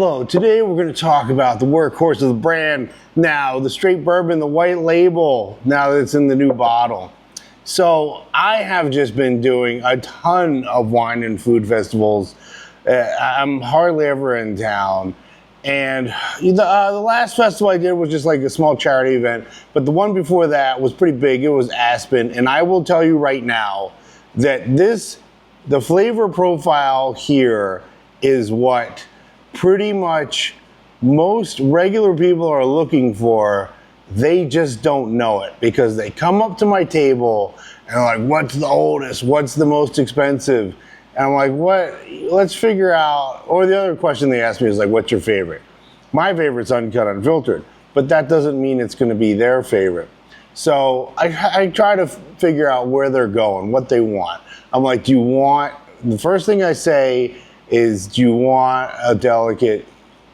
Hello, today we're going to talk about the workhorse of the brand now, the straight bourbon, the white label, now that it's in the new bottle. So I have just been doing a ton of wine and food festivals. I'm hardly ever in town. And the last festival I did was just like a small charity event, but the one before that was pretty big. It was Aspen. And I will tell you right now that the flavor profile here is what pretty much most regular people are looking for. They just don't know it because they come up to my table and they're like, what's the oldest? What's the most expensive? And I'm like, what? Let's figure out. Or the other question they ask me is like, what's your favorite? My favorite's uncut, unfiltered, but that doesn't mean it's going to be their favorite. So I try to figure out where they're going, what they want. I'm like, the first thing I say is, do you want a delicate,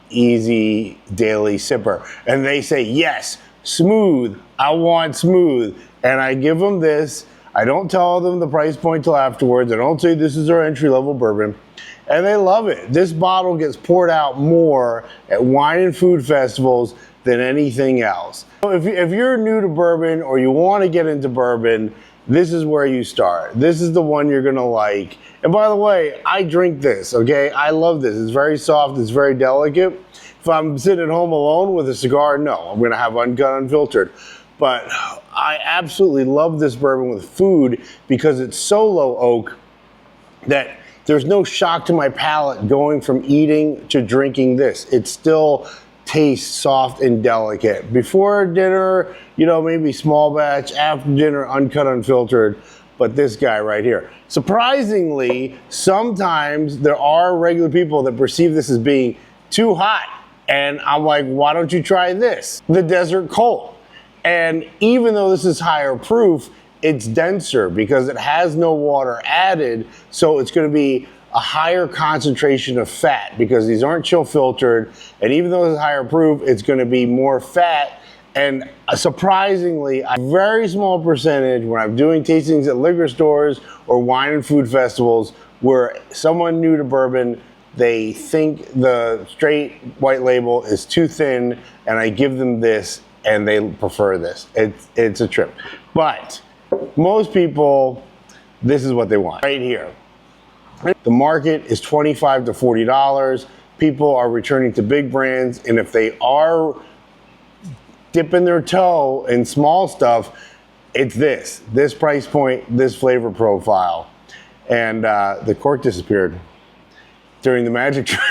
easy daily sipper? And they say, yes, smooth, I want smooth. And I give them this. I don't tell them the price point till afterwards. I don't say this is our entry-level bourbon. And they love it. This bottle gets poured out more at wine and food festivals than anything else. So if you're new to bourbon or you want to get into bourbon, this is where you start. This is the one you're gonna like. And by the way, I drink this, okay? I love this. It's very soft, it's very delicate. If I'm sitting at home alone with a cigar, no, I'm gonna have uncut, unfiltered. But I absolutely love this bourbon with food because it's so low oak that there's no shock to my palate going from eating to drinking this. It still tastes soft and delicate. Before dinner, maybe small batch. After dinner, uncut, unfiltered. But this guy right here. Surprisingly, sometimes there are regular people that perceive this as being too hot. And I'm like, why don't you try this? The Desert Colt. And even though this is higher proof, it's denser because it has no water added. So it's going to be a higher concentration of fat because these aren't chill filtered. And even though it's higher proof, it's going to be more fat. And surprisingly, a very small percentage when I'm doing tastings at liquor stores or wine and food festivals where someone new to bourbon, they think the straight white label is too thin and I give them this and they prefer this. It's a trip. But most people, this is what they want right here. The market is $25 to $40. People are returning to big brands, and if they are dipping their toe in small stuff, it's this price point, this flavor profile. And the cork disappeared during the magic trick.